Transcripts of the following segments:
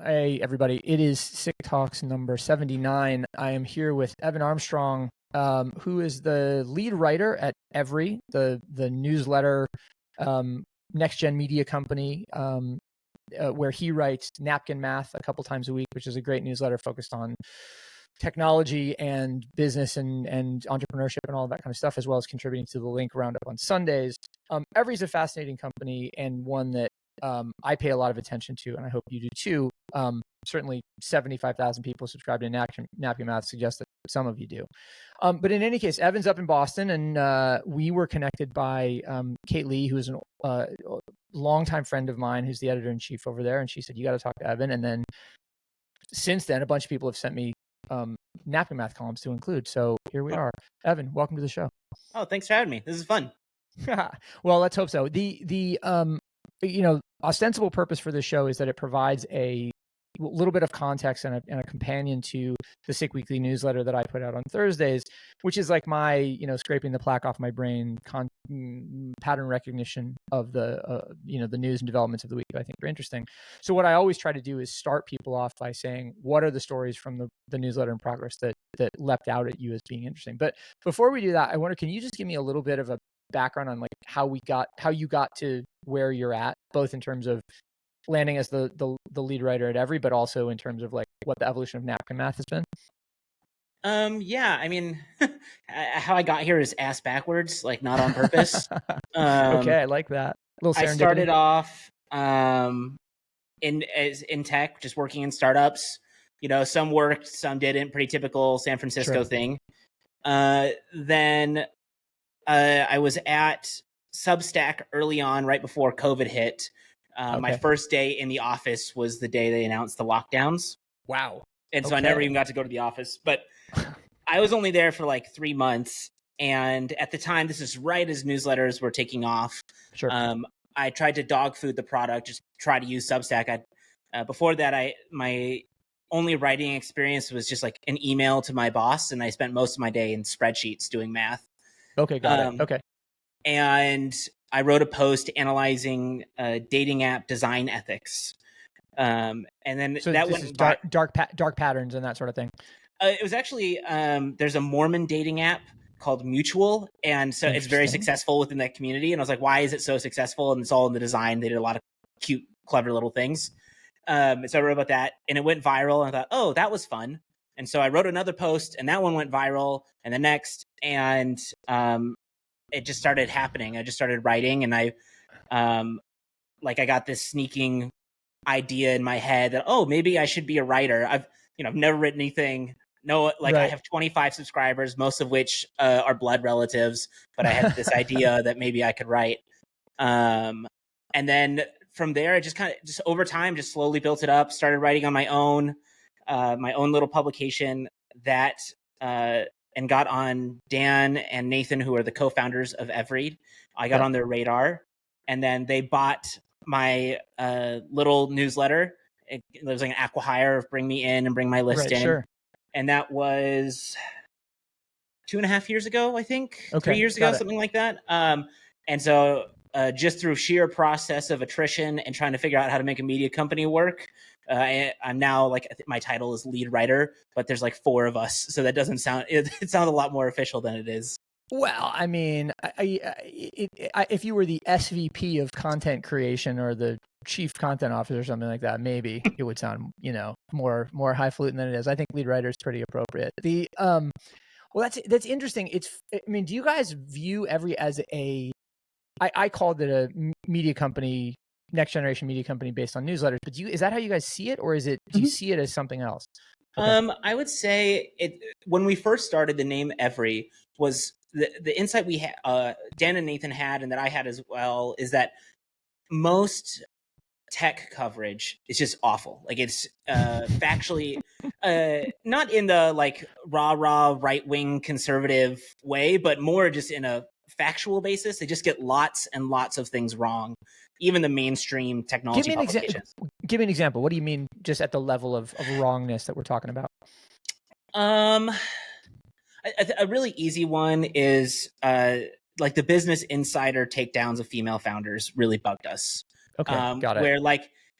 Hey, everybody. It is SIC Talks number 79. I am here with Evan Armstrong, who is the lead writer at Every, the newsletter, next gen media company, where he writes Napkin Math a couple times a week, which is a great newsletter focused on technology and business and entrepreneurship and all of that kind of stuff, as well as contributing to the Link Roundup on Sundays. Every's a fascinating company and one that I pay a lot of attention to, and I hope you do too. Certainly 75,000 people subscribe to Napkin Math suggests that some of you do. But in any case, Evan's up in Boston, and we were connected by Kate Lee, who is a longtime friend of mine, who's the editor-in-chief over there, and she said, you got to talk to Evan. And then since then, a bunch of people have sent me Napkin Math columns to include. So here we are. Evan, welcome to the show. Oh, thanks for having me. This is fun. Well, let's hope so. The ostensible purpose for this show is that it provides a little bit of context and a companion to the SIC Weekly newsletter that I put out on Thursdays, which is like my, scraping the plaque off my brain pattern recognition of the news and developments of the week that I think are interesting. So what I always try to do is start people off by saying, what are the stories from the newsletter in progress that leapt out at you as being interesting? But before we do that, I wonder, can you just give me a little bit of a background on like how you got to where you're at, both in terms of landing as the lead writer at Every, but also in terms of like what the evolution of Napkin Math has been? Yeah, I mean, how I got here is ass backwards, like not on purpose. Okay, I like that. A little serendipity. I started off in tech, just working in startups. Some worked, some didn't. Pretty typical San Francisco thing. Then I was at Substack early on, right before COVID hit. My first day in the office was the day they announced the lockdowns. Wow. And so I never even got to go to the office. But I was only there for like 3 months. And at the time, this is right as newsletters were taking off. Sure. I tried to dog food the product, just try to use Substack. Before that, my only writing experience was just like an email to my boss. And I spent most of my day in spreadsheets doing math. Okay, got it. Okay. And I wrote a post analyzing dating app design ethics. And then so that went dark patterns and that sort of thing. It was actually there's a Mormon dating app called Mutual, and so it's very successful within that community. And I was like, why is it so successful? And it's all in the design. They did a lot of cute, clever little things. So I wrote about that, and it went viral. And I thought, oh, that was fun. And so I wrote another post, and that one went viral, and the next, and it just started happening. I just started writing, and I got this sneaking idea in my head that, oh, maybe I should be a writer. I've never written anything. No, I have 25 subscribers, most of which are blood relatives, but I had this idea that maybe I could write. And then from there, I just over time, just slowly built it up, started writing on my own little publication that, and got on Dan and Nathan, who are the co-founders of Every. I got on their radar, and then they bought my little newsletter. It was like an acqui-hire of bring me in and bring my list in. Sure. And that was 2.5 years ago, I think. 3 years ago, something like that. And so just through sheer process of attrition and trying to figure out how to make a media company work, I'm now I think my title is lead writer, but there's like 4 of us. So that doesn't sound, it sounds a lot more official than it is. Well, I mean, if you were the SVP of content creation or the chief content officer or something like that, maybe it would sound, more highfalutin than it is. I think lead writer is pretty appropriate. Well, that's interesting. Do you guys view Every as I called it a media company, next generation media company based on newsletters, but is that how you guys see it, or do you see it as something else? Okay. I would say when we first started, the name Every was the insight we had, Dan and Nathan had, and that I had as well, is that most tech coverage is just awful. Like it's factually, not in the rah right wing conservative way, but more just in a factual basis. They just get lots and lots of things wrong. Even the mainstream technology publications. Give me an example. What do you mean, just at the level of wrongness that we're talking about? A really easy one is the Business Insider takedowns of female founders really bugged us. Okay, got it. Where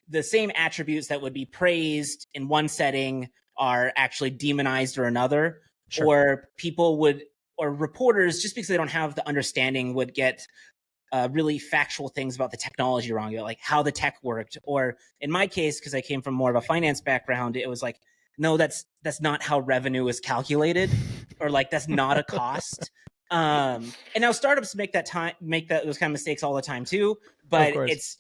the same attributes that would be praised in one setting are actually demonized or another. Sure. Or people would, or reporters, just because they don't have the understanding, would get really factual things about the technology wrong, like how the tech worked. Or in my case, because I came from more of a finance background, it was like, no, that's not how revenue is calculated, or like that's not a cost. And now startups make those kind of mistakes all the time too. But it's,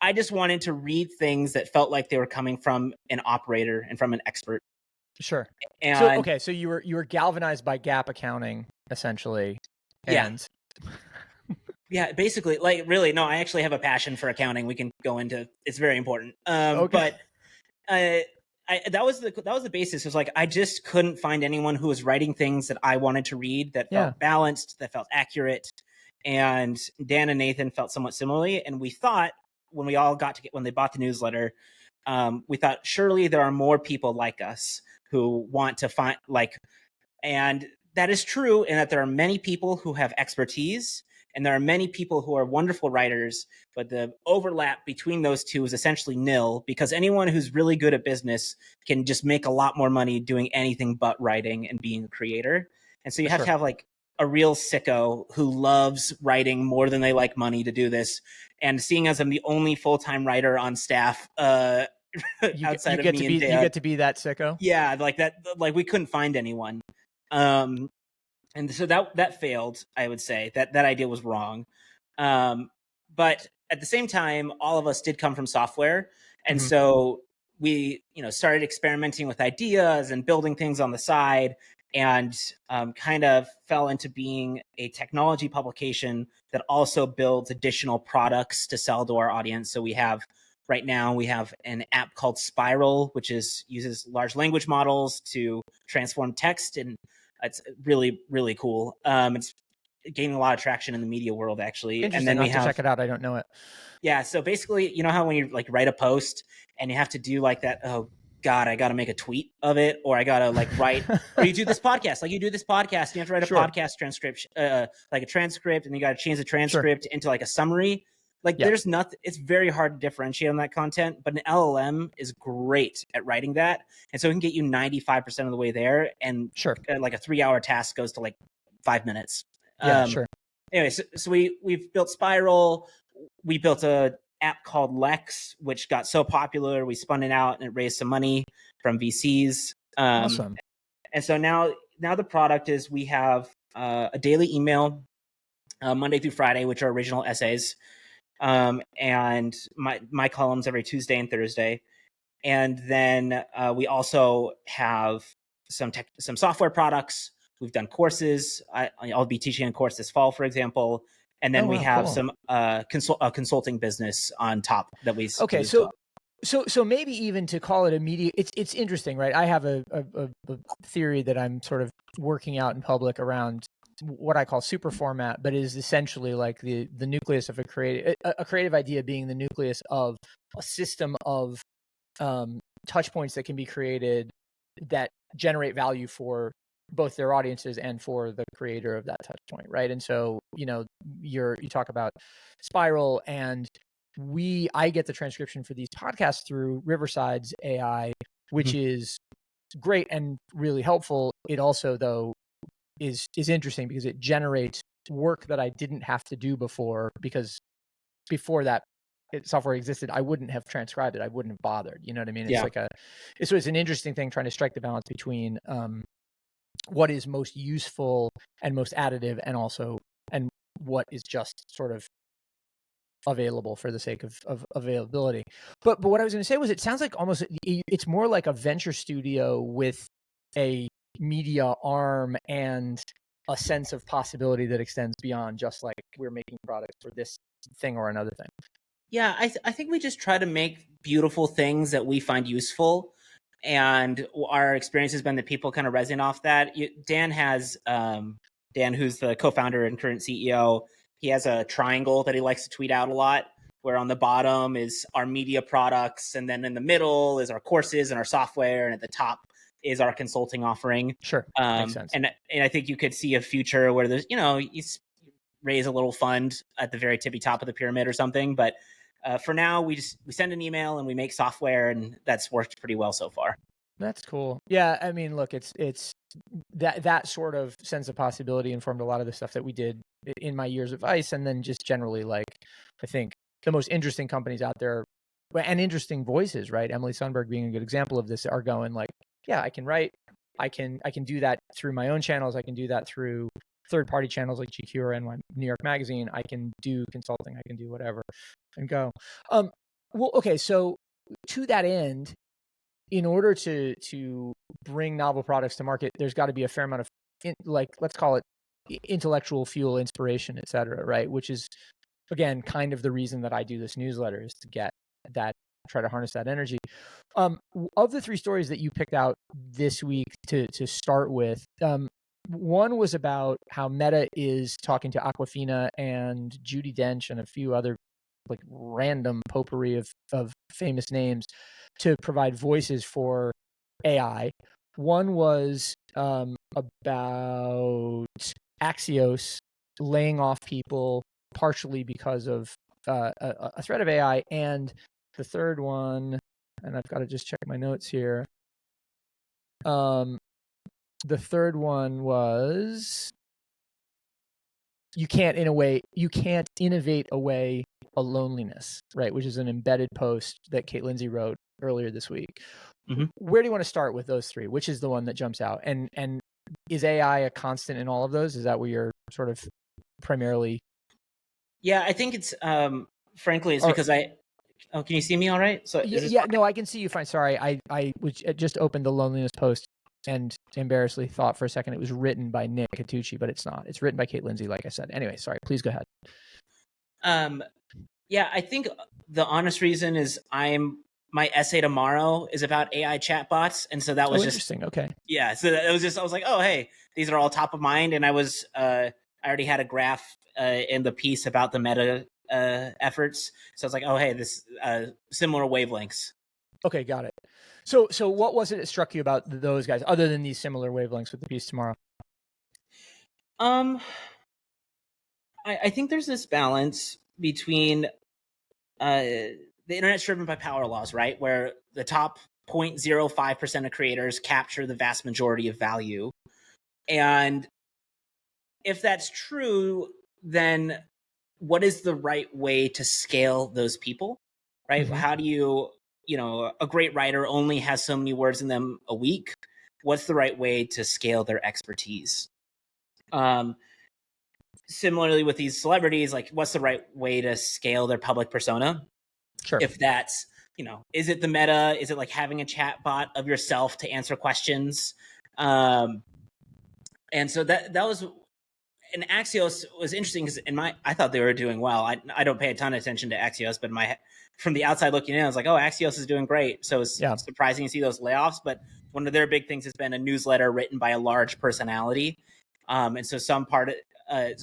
I just wanted to read things that felt like they were coming from an operator and from an expert. Sure. And so you were galvanized by gap accounting, essentially. And yeah, basically, like, really, no, I actually have a passion for accounting. We can go into, it's very important. But that was the basis. It was like, I just couldn't find anyone who was writing things that I wanted to read, that felt balanced, that felt accurate. And Dan and Nathan felt somewhat similarly. And we thought, when they bought the newsletter, we thought, surely there are more people like us who want to find, and that is true, in that there are many people who have expertise, and there are many people who are wonderful writers, but the overlap between those two is essentially nil, because anyone who's really good at business can just make a lot more money doing anything but writing and being a creator. And so you have to have like a real sicko who loves writing more than they like money to do this. And seeing as I'm the only full-time writer on staff, outside of me and Dan, you get to be that sicko. Yeah, like that. Like, we couldn't find anyone, and so that failed. I would say that idea was wrong. But at the same time, all of us did come from software, and so we, started experimenting with ideas and building things on the side, and kind of fell into being a technology publication that also builds additional products to sell to our audience. So right now we have an app called Spiral, which uses large language models to transform text, and it's really, really cool. It's gaining a lot of traction in the media world, actually. Interesting. And then we have to check it out. I don't know it. Yeah. So basically, you know how when you like write a post and you have to do like that, oh God, I got to make a tweet of it, or I got to like write, or you do this podcast, and you have to write a podcast transcription, like a transcript, and you got to change the transcript into like a summary. Like there's nothing, it's very hard to differentiate on that content, but an LLM is great at writing that. And so it can get you 95% of the way there. And like a 3-hour task goes to like 5 minutes. Anyway, so we've built Spiral. We built a app called Lex, which got so popular, we spun it out and it raised some money from VCs. Awesome. And so now the product is, we have a daily email, Monday through Friday, which are original essays. And my columns every Tuesday and Thursday. And then we also have some software products. We've done courses. I'll be teaching a course this fall, for example. And then we have some consulting business on top that we So maybe even to call it a media, it's interesting, right? I have a theory that I'm sort of working out in public around what I call super format, but it is essentially like the nucleus of a creative idea being the nucleus of a system of touch points that can be created that generate value for both their audiences and for the creator of that touch point, right? And so, you talk about Spiral, and I get the transcription for these podcasts through Riverside's AI, which is great and really helpful. It also, though, is interesting because it generates work that I didn't have to do before, because before that software existed, I wouldn't have transcribed it. I wouldn't have bothered. You know what I mean? It's it's an interesting thing, trying to strike the balance between what is most useful and most additive, and what is just sort of available for the sake of availability. But what I was going to say was, it sounds like almost it's more like a venture studio with a media arm and a sense of possibility that extends beyond just like, we're making products for this thing or another thing. Yeah, I think we just try to make beautiful things that we find useful, and our experience has been that people kind of resonate off that. Dan, who's the co-founder and current CEO, he has a triangle that he likes to tweet out a lot, where on the bottom is our media products, and then in the middle is our courses and our software, and at the top is our consulting offering. Sure, makes sense. And I think you could see a future where there's, you raise a little fund at the very tippy top of the pyramid or something, but for now, we send an email and we make software, and that's worked pretty well so far. That's cool. Yeah, I mean, look, it's that sort of sense of possibility informed a lot of the stuff that we did in my years of ICE, and then just generally, like, I think the most interesting companies out there and interesting voices, right? Emily Sundberg being a good example of this, are going like, yeah, I can write, I can do that through my own channels, I can do that through third-party channels like GQ or New York Magazine, I can do consulting, I can do whatever, and go. Well, okay, so to that end, in order to bring novel products to market, there's got to be a fair amount of let's call it intellectual fuel, inspiration, et cetera, right? Which is, again, kind of the reason that I do this newsletter, is to get that, try to harness that energy. Of the 3 stories that you picked out this week to start with, one was about how Meta is talking to Aquafina and Judi Dench and a few other like random potpourri of famous names to provide voices for AI. One was about Axios laying off people partially because of a threat of AI. And the third one, and I've got to just check my notes here. The third one was you can't innovate away a loneliness, right? Which is an embedded post that Kate Lindsay wrote earlier this week. Mm-hmm. Where do you want to start with those 3? Which is the one that jumps out? And is AI a constant in all of those? Is that where you're sort of primarily? Yeah, I think it's frankly, it's because can you see me all right? So no, I can see you fine. Sorry, I just opened the loneliness post and embarrassedly thought for a second it was written by Nick Catucci, but it's not. It's written by Kate Lindsay, like I said. Anyway, sorry, please go ahead. Yeah, I think the honest reason is my essay tomorrow is about AI chatbots, and so that was just interesting. Okay. Yeah, so it was just, I was like, oh hey, these are all top of mind, and I already had a graph in the piece about the Meta efforts, so I was like, oh hey, this similar wavelengths. Okay, got it. So what was it that struck you about those guys, other than these similar wavelengths with the piece tomorrow? I think there's this balance between the internet's driven by power laws, right? Where the top 0.05% of creators capture the vast majority of value. And if that's true, then what is the right way to scale those people, right? Mm-hmm. How do you a great writer only has so many words in them a week. What's the right way to scale their expertise? Similarly with these celebrities, like what's the right way to scale their public persona? Sure. If that's, is it the meta? Is it like having a chat bot of yourself to answer questions? And so that was, and Axios was interesting because I thought they were doing well. I don't pay a ton of attention to Axios, but from the outside looking in, I was like, oh, Axios is doing great. So it's surprising to see those layoffs, but one of their big things has been a newsletter written by a large personality. And so so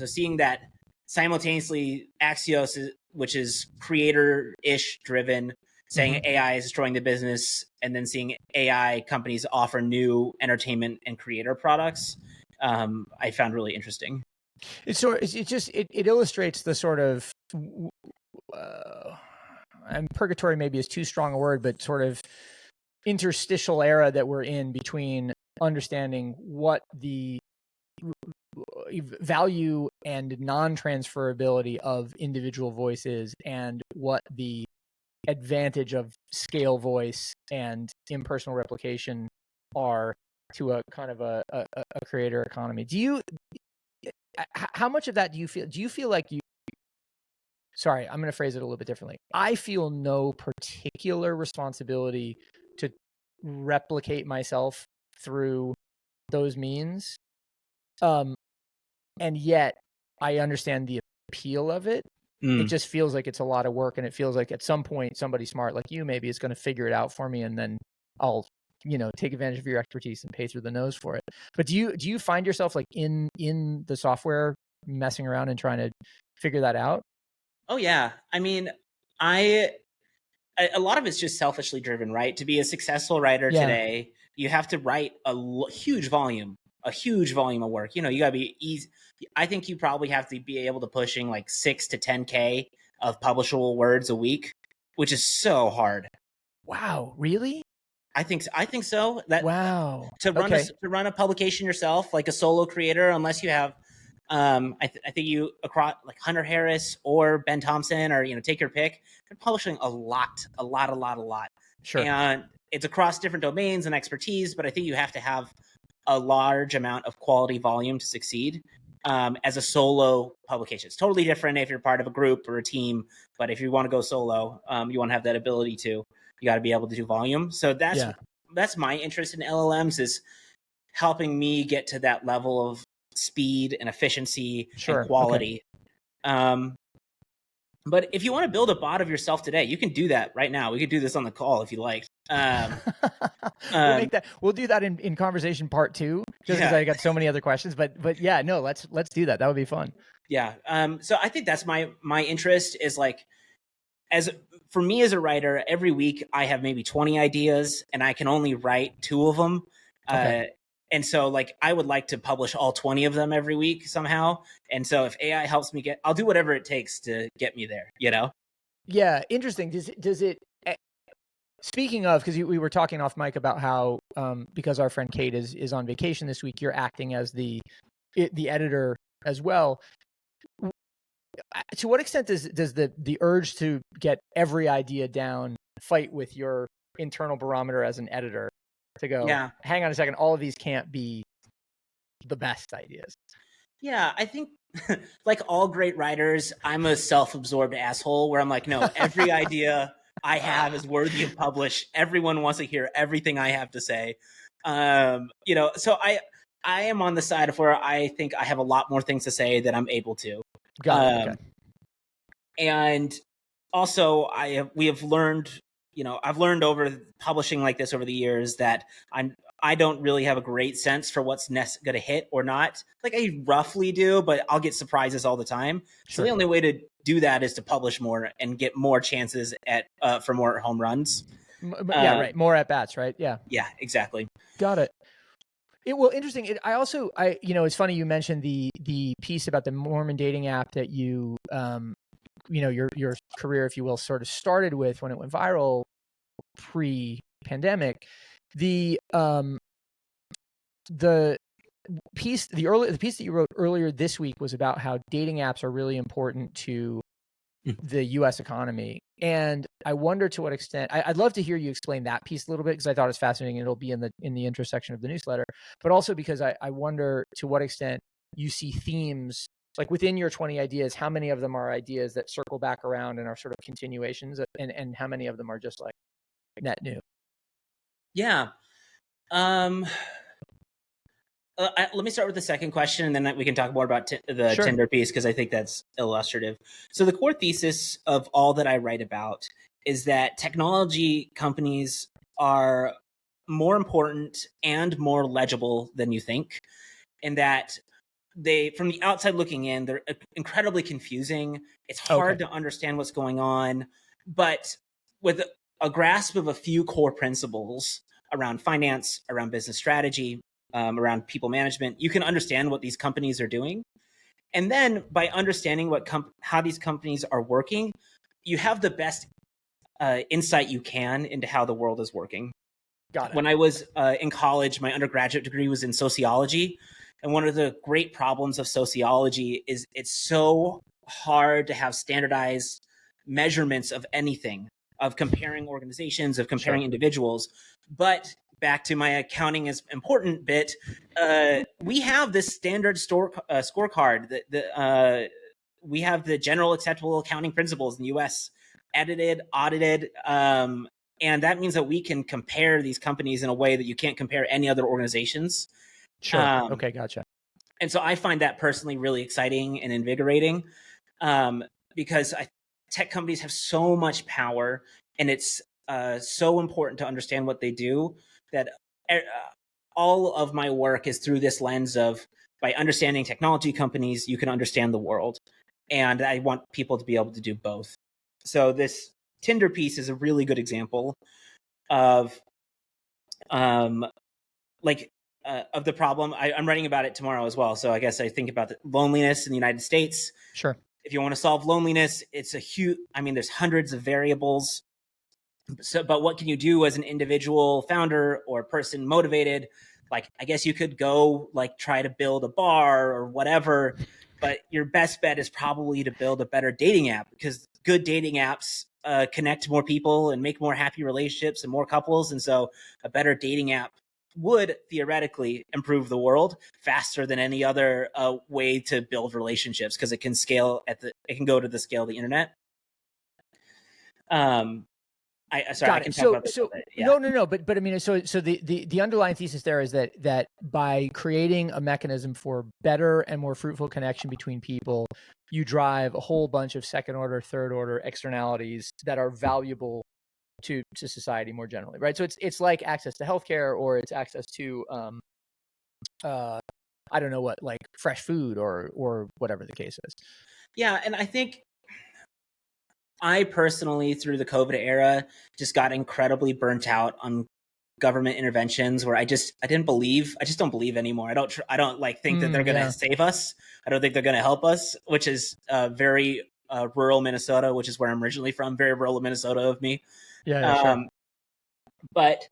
seeing that simultaneously Axios, which is creator-ish driven, saying mm-hmm. AI is destroying the business, and then seeing AI companies offer new entertainment and creator products, I found really interesting. It illustrates the sort of, and purgatory maybe is too strong a word, but sort of interstitial era that we're in between understanding what the value and non-transferability of individual voices and what the advantage of scale voice and impersonal replication are to a kind of a creator economy. How much of that do you feel like sorry, I'm going to phrase it a little bit differently. I feel no particular responsibility to replicate myself through those means. And yet I understand the appeal of it. It just feels like it's a lot of work, and it feels like at some point somebody smart like you maybe is going to figure it out for me, and then I'll take advantage of your expertise and pay through the nose for it. But do you find yourself like in the software messing around and trying to figure that out? Oh yeah, I mean, a lot of it's just selfishly driven, right? To be a successful writer today, you have to write a huge volume of work. You got to be easy. I think you probably have to be able to pushing like 6 to 10K of publishable words a week, which is so hard. Wow, really? I think so. That Wow. to run a publication yourself, like a solo creator, unless you have I think you across like Hunter Harris or Ben Thompson, or take your pick. They're publishing a lot. Sure. And it's across different domains and expertise, but I think you have to have a large amount of quality volume to succeed as a solo publication. It's totally different if you're part of a group or a team, but if you want to go solo, you want to have that ability to. You got to be able to do volume. So that's my interest in LLMs, is helping me get to that level of speed and efficiency and quality. Okay. But if you want to build a bot of yourself today, you can do that right now. We could do this on the call if you like. We'll do that in conversation part 2, just because I got so many other questions. But yeah, no, let's do that. That would be fun. Yeah. So I think that's my interest, is like, for me as a writer, every week I have maybe 20 ideas and I can only write 2 of them. Okay. And so like, I would like to publish all 20 of them every week somehow. And so if AI helps me I'll do whatever it takes to get me there, Yeah. Interesting. Does it, speaking of, because we were talking off mic about how, because our friend Kate is on vacation this week, you're acting as the editor as well. To what extent does the urge to get every idea down fight with your internal barometer as an editor to go, hang on a second, all of these can't be the best ideas? Yeah, I think like all great writers, I'm a self-absorbed asshole where I'm like, no, every idea I have is worthy of publish. Everyone wants to hear everything I have to say. So I am on the side of where I think I have a lot more things to say than I'm able to. Got it. Okay. And also we have learned, I've learned over publishing like this over the years that I don't really have a great sense for what's going to hit or not. Like I roughly do, but I'll get surprises all the time. Sure. So the only way to do that is to publish more and get more chances for more home runs. Yeah, right. More at bats, right? Yeah. Yeah, exactly. Got it. Well, interesting. It's funny you mentioned the piece about the Mormon dating app that you, your career, if you will, sort of started with when it went viral pre-pandemic. The piece that you wrote earlier this week was about how dating apps are really important to the U.S. economy. And I wonder to what extent, I'd love to hear you explain that piece a little bit, because I thought it's fascinating. It'll be in the intersection of the newsletter, but also because I wonder to what extent you see themes, like within your 20 ideas, how many of them are ideas that circle back around and are sort of continuations, and how many of them are just like net new? Yeah. Let me start with the second question, and then we can talk more about the Sure. Tinder piece, because I think that's illustrative. So the core thesis of all that I write about is that technology companies are more important and more legible than you think, and that from the outside looking in, they're incredibly confusing. It's hard to understand what's going on, but with a grasp of a few core principles around finance, around business strategy, around people management, you can understand what these companies are doing. And then by understanding how these companies are working, you have the best insight you can into how the world is working. Got it. When I was in college, my undergraduate degree was in sociology. And one of the great problems of sociology is it's so hard to have standardized measurements of anything, of comparing organizations, of comparing individuals. But back to my accounting is important bit, we have this standard scorecard. We have the general acceptable accounting principles in the U.S. edited, audited, and that means that we can compare these companies in a way that you can't compare any other organizations. Sure. Okay, gotcha. And so I find that personally really exciting and invigorating, because tech companies have so much power, and it's so important to understand what they do, that all of my work is through this lens of, by understanding technology companies, you can understand the world. And I want people to be able to do both. So this Tinder piece is a really good example of of the problem. I'm writing about it tomorrow as well. So I guess I think about the loneliness in the United States. Sure. If you want to solve loneliness, it's a huge, I mean, there's hundreds of variables. So, but what can you do as an individual founder or person motivated? Like, I guess you could go like try to build a bar or whatever, but your best bet is probably to build a better dating app, because good dating apps connect more people and make more happy relationships and more couples. And so a better dating app would theoretically improve the world faster than any other way to build relationships, because it can scale it can go to the scale of the internet. Sorry, I can talk about this. Yeah. No. But I mean, so the underlying thesis there is that by creating a mechanism for better and more fruitful connection between people, you drive a whole bunch of second order, third order externalities that are valuable to society more generally, right? So it's like access to healthcare, or it's access to I don't know what, like fresh food or whatever the case is. Yeah, and I think I personally, through the COVID era, just got incredibly burnt out on government interventions where I just don't believe anymore. I don't like think that they're going to save us. I don't think they're going to help us, which is very rural Minnesota, which is where I'm originally from. Very rural Minnesota of me. Yeah, sure. But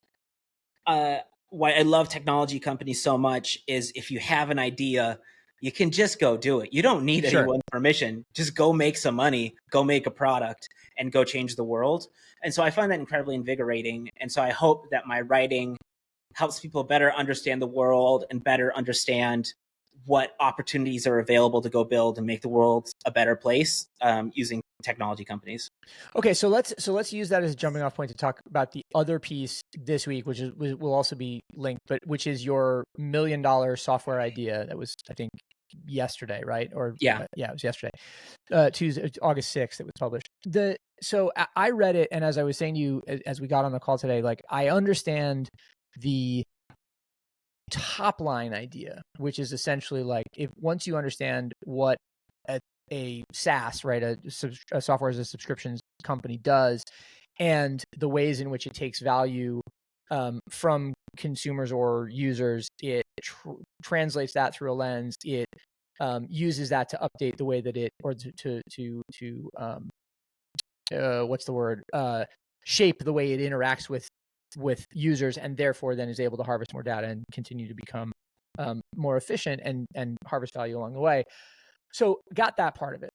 why I love technology companies so much is if you have an idea, you can just go do it. You don't need anyone's permission. Just go make some money, go make a product, and go change the world. And so I find that incredibly invigorating. And so I hope that my writing helps people better understand the world and better understand what opportunities are available to go build and make the world a better place using technology companies. Okay, so let's use that as a jumping off point to talk about the other piece this week, which will also be linked, but which is your $1 million software idea that was, I think, yesterday, right? Or yeah, it was yesterday, Tuesday, August 6th. It was published. So I read it, and as I was saying to you as we got on the call today, like I understand the top line idea, which is essentially like if once you understand what a SaaS, right, a software as a subscription company does, and the ways in which it takes value from consumers or users, it translates that through a lens. It uses that to update the way that it, or what's the word? Shape the way it interacts with users, and therefore then is able to harvest more data and continue to become more efficient and harvest value along the way. So got that part of it.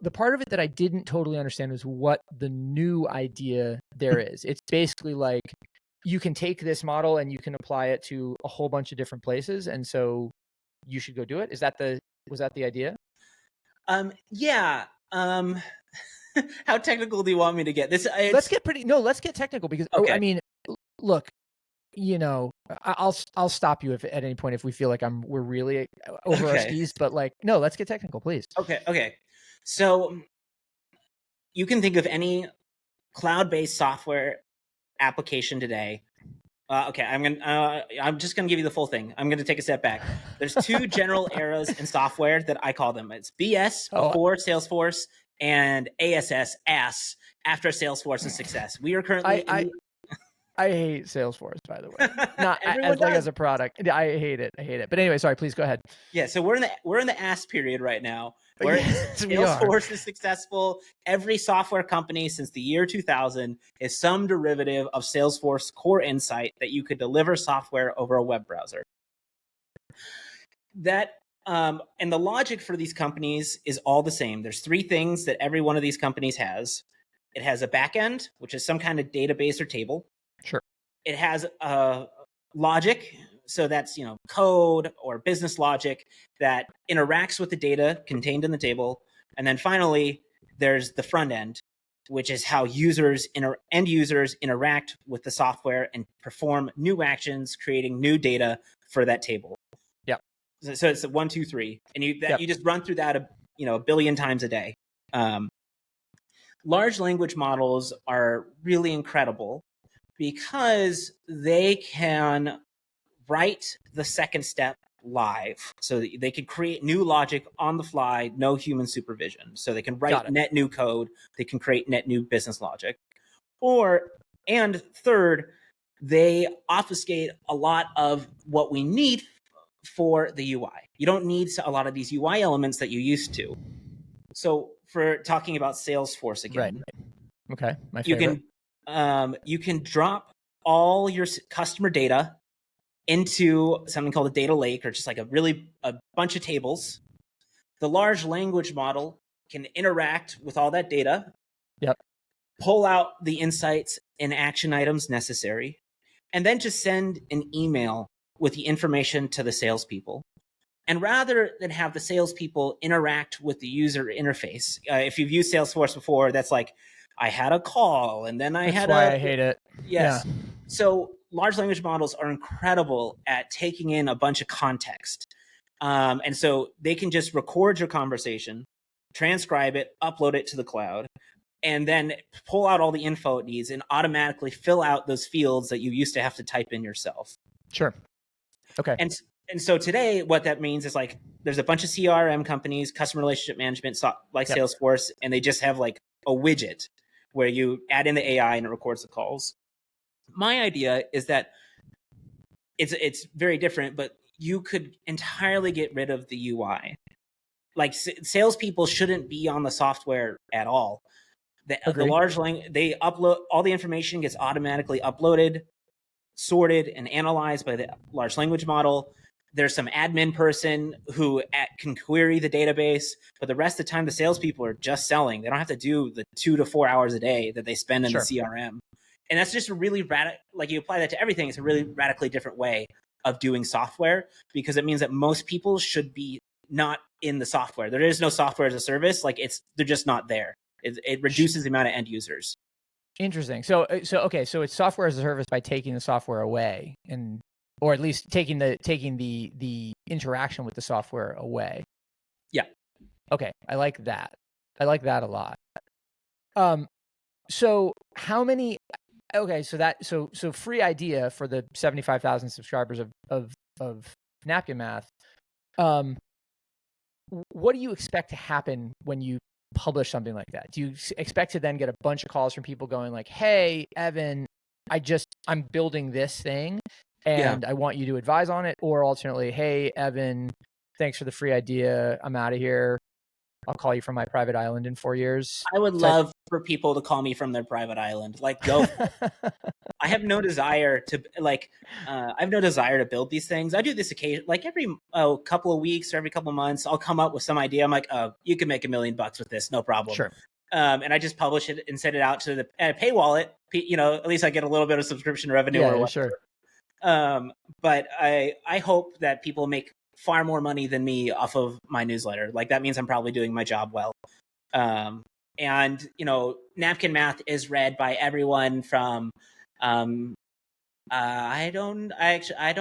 The part of it that I didn't totally understand was what the new idea there is. It's basically like you can take this model and you can apply it to a whole bunch of different places, and so you should go do it. Was that the idea? Yeah. How technical do you want me to get? Let's get technical, because I mean, look, you know, I'll stop you if at any point if we feel like we're really over our skis, but like, no, let's get technical, please. Okay. So you can think of any cloud-based software application today. I'm just gonna give you the full thing. I'm gonna take a step back. There's two general eras in software that I call them. It's BS before Salesforce and ASS after Salesforce's success. We are currently. I hate Salesforce, by the way. Not as a product. I hate it. But anyway, sorry. Please go ahead. Yeah, so we're in the ass period right now, where Salesforce is successful. Every software company since the year 2000 is some derivative of Salesforce Core Insight that you could deliver software over a web browser. That and the logic for these companies is all the same. There's three things that every one of these companies has. It has a backend, which is some kind of database or table. Sure. It has logic, so that's code or business logic that interacts with the data contained in the table. And then finally, there's the front end, which is how end users interact with the software and perform new actions, creating new data for that table. Yeah. So it's 1, 2, 3, and you just run through that a billion times a day. Large language models are really incredible because they can write the second step live. So they can create new logic on the fly, no human supervision. So they can write net new code. They can create net new business logic. And third, they obfuscate a lot of what we need for the UI. You don't need a lot of these UI elements that you used to. So for talking about Salesforce again, Right. Okay. My you favorite. you can drop all your customer data into something called a data lake, or just like a bunch of tables. The large language model can interact with all that data, Yep. pull out the insights and action items necessary, and then just send an email with the information to the salespeople. And rather than have the salespeople interact with the user interface, if you've used Salesforce before, that's like, I had a call and then I That's had why a. I hate it. Yes. Yeah. So large language models are incredible at taking in a bunch of context. And so they can just record your conversation, transcribe it, upload it to the cloud, and then pull out all the info it needs and automatically fill out those fields that you used to have to type in yourself. Sure. Okay. And so today, what that means is like there's a bunch of CRM companies, customer relationship management, like Yep. Salesforce, and they just have like a widget where you add in the AI and it records the calls. My idea is that it's very different, but you could entirely get rid of the UI. Like salespeople shouldn't be on the software at all. The large language, they upload all the information gets automatically uploaded, sorted, and analyzed by the large language model. There's some admin person who can query the database, but the rest of the time, the salespeople are just selling. They don't have to do the 2 to 4 hours a day that they spend in the CRM. And that's just a really like you apply that to everything. It's a really radically different way of doing software, because it means that most people should be not in the software. There is no software as a service. Like they're just not there. It reduces the amount of end users. Interesting. So okay. So it's software as a service by taking the software away, or at least taking the interaction with the software away. Yeah. Okay. I like that. I like that a lot. So how many? Okay. So free idea for the 75,000 subscribers of Napkin Math. What do you expect to happen when you publish something like that? Do you expect to then get a bunch of calls from people going like, "Hey, Evan, I'm building this thing and I want you to advise on it," or alternately, "Hey, Evan, thanks for the free idea. I'm out of here. I'll call you from my private island in 4 years." I would love for people to call me from their private island. Like, go. I have no desire to I have no desire to build these things. I do this occasion, like every couple of weeks or every couple of months, I'll come up with some idea. I'm like, oh, you can make $1 million with this, no problem. Sure. And I just publish it and send it out to the pay wallet. At least I get a little bit of subscription revenue or whatever. Sure. But I hope that people make far more money than me off of my newsletter. Like that means I'm probably doing my job well. And Napkin Math is read by everyone from I don't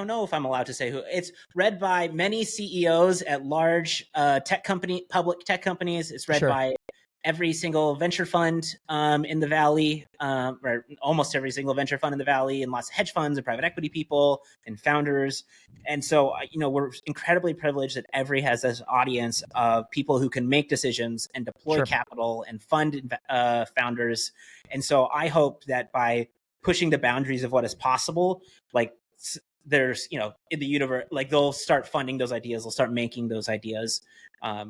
know if I'm allowed to say who. It's read by many CEOs at large public tech companies. It's read by every single venture fund in the Valley, or almost every single venture fund in the Valley, and lots of hedge funds and private equity people and founders. And so, we're incredibly privileged that Every has this audience of people who can make decisions and deploy capital and fund founders. And so I hope that by pushing the boundaries of what is possible, like there's, in the universe, like they'll start funding those ideas, they'll start making those ideas.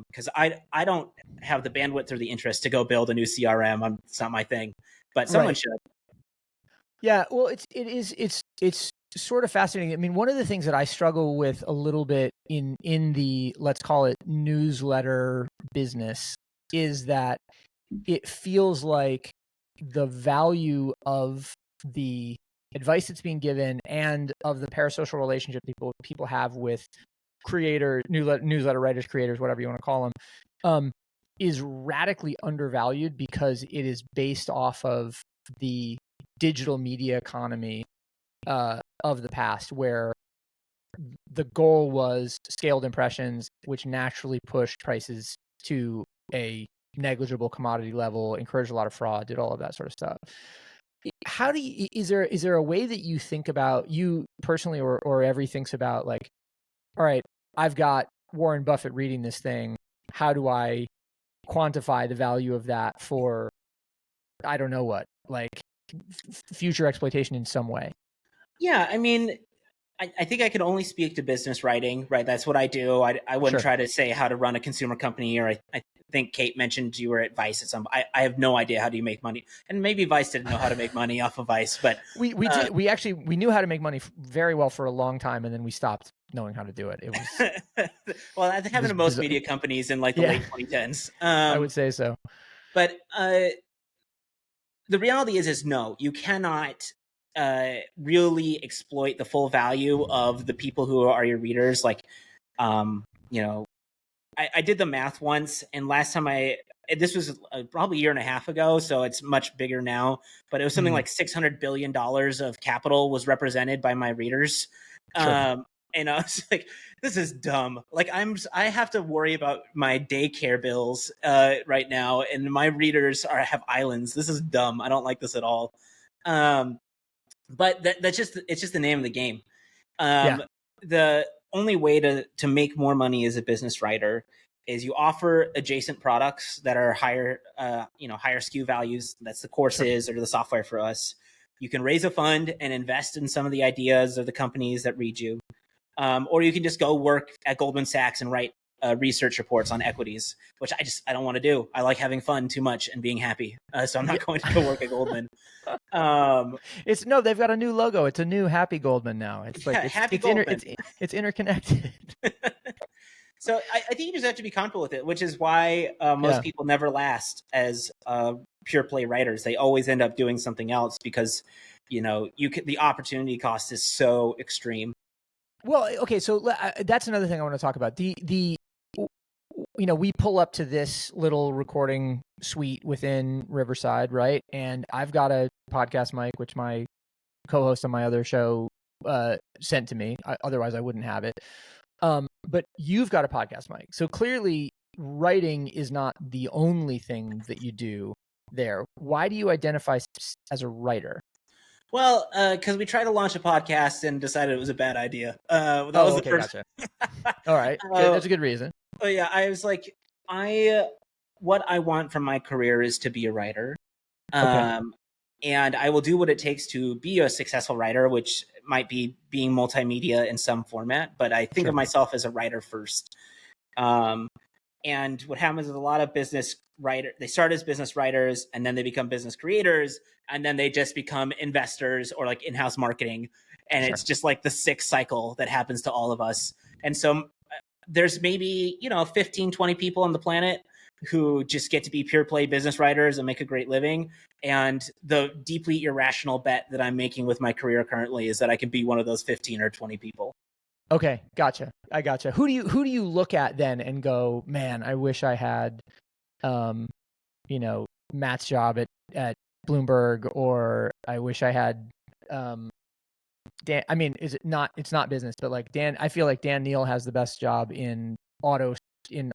Because I don't have the bandwidth or the interest to go build a new CRM. It's not my thing, but someone should. Yeah, well, it's sort of fascinating. I mean, one of the things that I struggle with a little bit in the, let's call it, newsletter business is that it feels like the value of the advice that's being given and of the parasocial relationship people have with newsletter writers, creators, whatever you want to call them, is radically undervalued because it is based off of the digital media economy of the past, where the goal was scaled impressions, which naturally pushed prices to a negligible commodity level, encouraged a lot of fraud, did all of that sort of stuff. How do you, is there a way that you think about, you personally or Every thinks about, like, all right, I've got Warren Buffett reading this thing. How do I quantify the value of that for, I don't know what, like future exploitation in some way? Yeah, I mean, I think I can only speak to business writing, right? That's what I do. I wouldn't Sure. try to say how to run a consumer company, or I think Kate mentioned you were at Vice at some. I have no idea how do you make money, and maybe Vice didn't know how to make money off of Vice, but We did, we actually we knew how to make money very well for a long time, and then we stopped knowing how to do it. It was well, that happened to most media companies in like the late 2010s. I would say so. But the reality is no, you cannot really exploit the full value of the people who are your readers. Like, you know, I did the math once, and last time this was probably a year and a half ago, so it's much bigger now, but it was something like $600 billion of capital was represented by my readers. Sure. And I was like, this is dumb. Like I have to worry about my daycare bills right now, and my readers have islands. This is dumb. I don't like this at all. But it's just the name of the game. The only way to make more money as a business writer is you offer adjacent products that are higher SKU values. That's the courses or the software for us. You can raise a fund and invest in some of the ideas of the companies that read you. Or you can just go work at Goldman Sachs and write research reports on equities, which I don't want to do. I like having fun too much and being happy. So I'm not going to go work at Goldman. They've got a new logo. It's a new Happy Goldman now. It's like it's interconnected. So I think you just have to be comfortable with it, which is why most people never last as pure play writers. They always end up doing something else because the opportunity cost is so extreme. Well, okay, so that's another thing I want to talk about. We pull up to this little recording suite within Riverside, right? And I've got a podcast mic, which my co-host on my other show sent to me. Otherwise, I wouldn't have it. But you've got a podcast mic. So clearly, writing is not the only thing that you do there. Why do you identify as a writer? Well, because we tried to launch a podcast and decided it was a bad idea. That was the first. Gotcha. All right, that's a good reason. Oh yeah, I was like, what I want from my career is to be a writer, and I will do what it takes to be a successful writer, which might be being multimedia in some format. But I think of myself as a writer first. And what happens is a lot of business writers, they start as business writers and then they become business creators and then they just become investors or like in-house marketing. And it's just like the sick cycle that happens to all of us. And so there's maybe, 15, 20 people on the planet who just get to be pure play business writers and make a great living. And the deeply irrational bet that I'm making with my career currently is that I can be one of those 15 or 20 people. Okay, gotcha. I gotcha. Who do you look at then and go, man, I wish I had, Matt's job at Bloomberg, or I wish I had, Dan. I mean, it's not business, but like Dan, I feel like Dan Neal has the best job in auto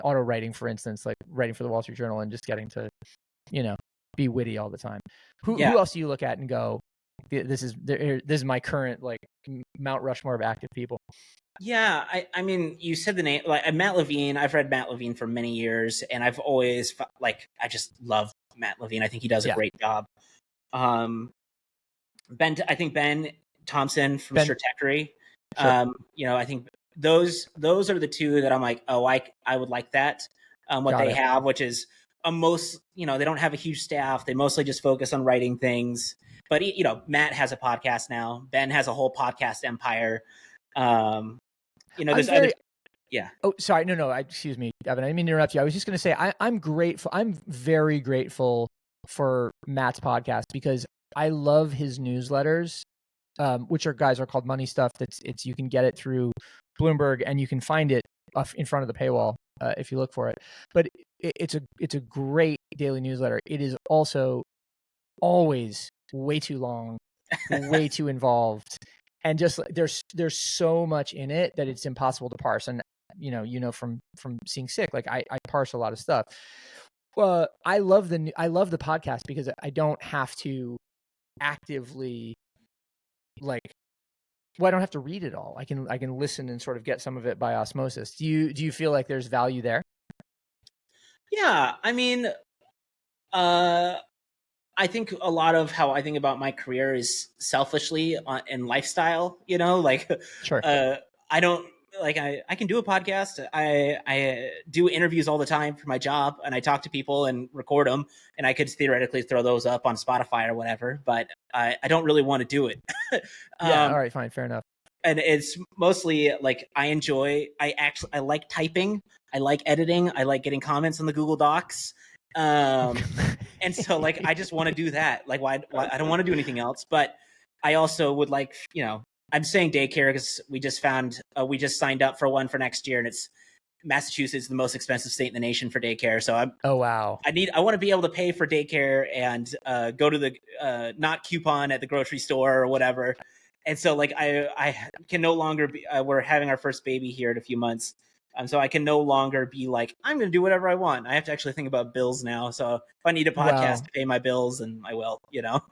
writing, for instance, like writing for the Wall Street Journal and just getting to, be witty all the time. Who else do you look at and go, this is my current like Mount Rushmore of active people? Yeah, I mean, you said the name, like Matt Levine. I've read Matt Levine for many years, and I've always I just love Matt Levine. I think he does a great job. Ben Thompson from Stratechery. I think those are the two that I'm like, oh, I would like that. What they have, which is they don't have a huge staff. They mostly just focus on writing things. But Matt has a podcast now. Ben has a whole podcast empire. There's other. Yeah. Oh, sorry. No. Excuse me, Evan. I didn't mean to interrupt you. I was just going to say I'm grateful. I'm very grateful for Matt's podcast because I love his newsletters, which are called Money Stuff. You can get it through Bloomberg and you can find it in front of the paywall if you look for it. But it's a great daily newsletter. It is also always way too long, way too involved. And just there's so much in it that it's impossible to parse. And from seeing SIC, like I parse a lot of stuff. I love the podcast because I don't have to actively I don't have to read it all. I can listen and sort of get some of it by osmosis. Do you feel like there's value there? Yeah, I mean, I think a lot of how I think about my career is selfishly and lifestyle, like, Sure. I don't like, I can do a podcast. I do interviews all the time for my job, and I talk to people and record them, and I could theoretically throw those up on Spotify or whatever, but I don't really want to do it. Yeah. All um, right. Fine. Fair enough. and it's mostly like I like typing, I like editing, I like getting comments on the Google Docs. And so like I just want to do that. Like why I don't want to do anything else, but I also would like, I'm saying daycare because we just signed up for one for next year, and it's Massachusetts, the most expensive state in the nation for daycare. So Oh wow. I want to be able to pay for daycare and go to the not coupon at the grocery store or whatever. And so like I can no longer be. We're having our first baby here in a few months, so I can no longer be like, I'm going to do whatever I want. I have to actually think about bills now. So if I need a podcast to pay my bills, then I will.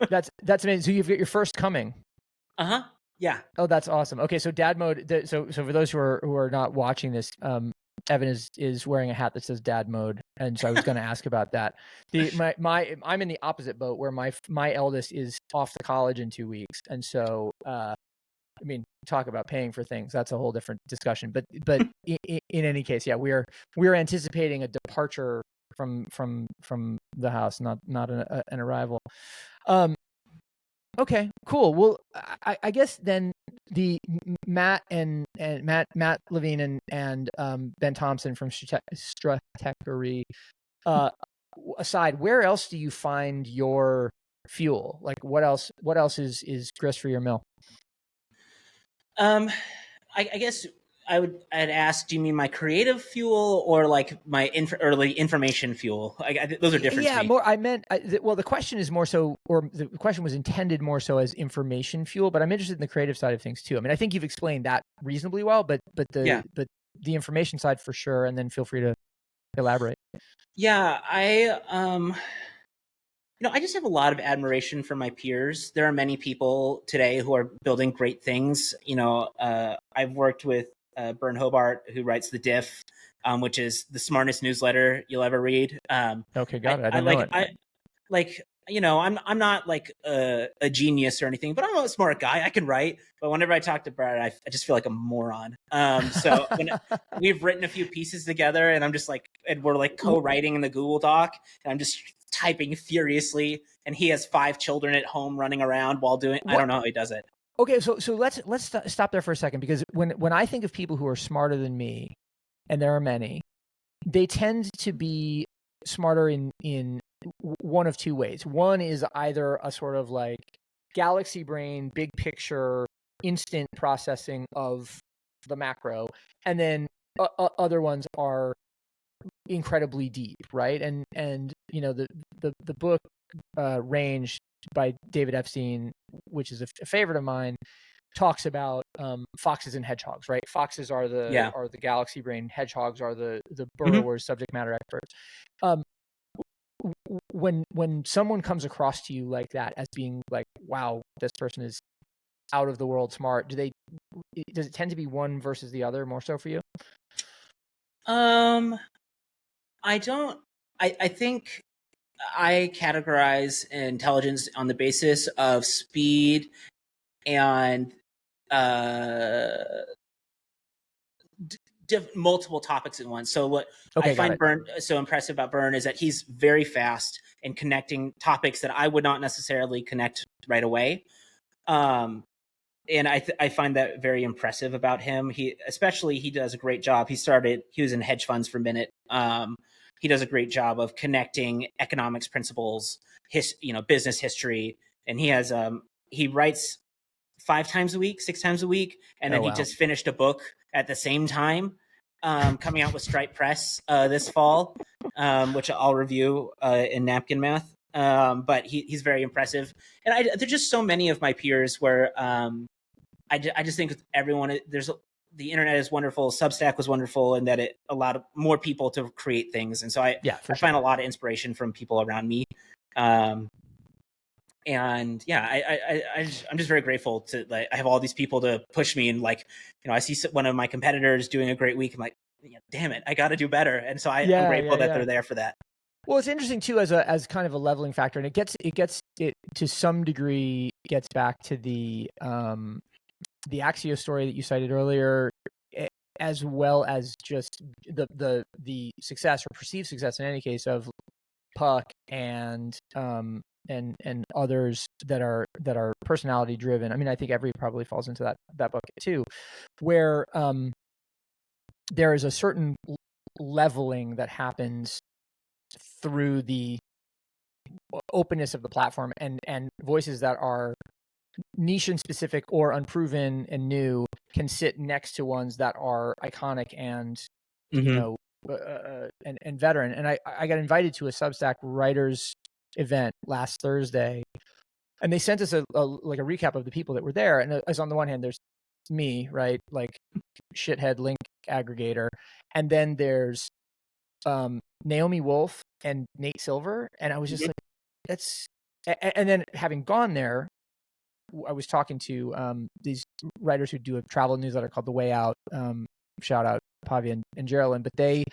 That's amazing. So you've got your first coming. Yeah. Oh, that's awesome. Okay, so dad mode. So for those who are not watching this, Evan is wearing a hat that says dad mode, and so I was going to ask about that. I'm in the opposite boat where my eldest is off to college in 2 weeks, and so I mean, talk about paying for things. That's a whole different discussion. But in any case, yeah, we're anticipating a departure from the house, not an arrival. Okay, cool. Well, I guess then the Matt and Matt Levine and Ben Thompson from Stratechery aside, where else do you find your fuel? Like what else is grist for your mill? I guess I'd ask, do you mean my creative fuel or like my early information fuel? Those are different. Yeah, more. I meant. Well, the question is more so, or the question was intended more so as information fuel. But I'm interested in the creative side of things too. I mean, I think you've explained that reasonably well. But the information side for sure. And then feel free to elaborate. Yeah, I just have a lot of admiration for my peers. There are many people today who are building great things. I've worked with Bern Hobart, who writes the Diff, which is the smartest newsletter you'll ever read. Okay, got it. I don't know it. I'm not like a genius or anything, but I'm a smart guy. I can write. But whenever I talk to Brad, I just feel like a moron. So we've written a few pieces together, and I'm just like, and we're like co-writing in the Google Doc, and I'm just typing furiously, and he has 5 children at home running around while doing. I don't know how he does it. Okay, so let's stop there for a second, because when I think of people who are smarter than me, and there are many, they tend to be smarter in one of 2 ways. One is either a sort of like galaxy brain, big picture, instant processing of the macro, and then other ones are incredibly deep, right? And the book Range by David Epstein, which is a favorite of mine, talks about foxes and hedgehogs, right? Foxes are the galaxy brain, hedgehogs are the burrowers, subject matter experts. When someone comes across to you like that as being like, wow, this person is out of the world smart, does it tend to be one versus the other more so for you? I don't. I think I categorize intelligence on the basis of speed and multiple topics at once. So what I find Bern so impressive about Bern is that he's very fast in connecting topics that I would not necessarily connect right away. And I find that very impressive about him. He does a great job. He was in hedge funds for a minute. He does a great job of connecting economics principles, business history, and he writes 5 times a week, 6 times a week, and then he just finished a book at the same time, coming out with Stripe Press this fall, which I'll review in Napkin Math. But he's very impressive, and there's just so many of my peers where I just think everyone the internet is wonderful. Substack was wonderful in that it allowed more people to create things. And so I find a lot of inspiration from people around me. And I'm just very grateful to, like, I have all these people to push me. And like, I see one of my competitors doing a great week. I'm like, damn it, I got to do better. And so I'm grateful that they're there for that. Well, it's interesting too as kind of a leveling factor, and it to some degree gets back to the Axio story that you cited earlier, as well as just the success or perceived success in any case of Puck and others that are personality driven. I mean, I think Every probably falls into that bucket too, where there is a certain leveling that happens through the openness of the platform, and voices that are niche and specific or unproven and new can sit next to ones that are iconic and you know and veteran. And I got invited to a Substack writers event last Thursday, and they sent us a recap of the people that were there. And as on the one hand, there's me, right, like shithead link aggregator, and then there's Naomi Wolf and Nate Silver, and I was just like, that's. And then having gone there, I was talking to these writers who do a travel newsletter called The Way Out. Shout out Pavia and Geraldine, but they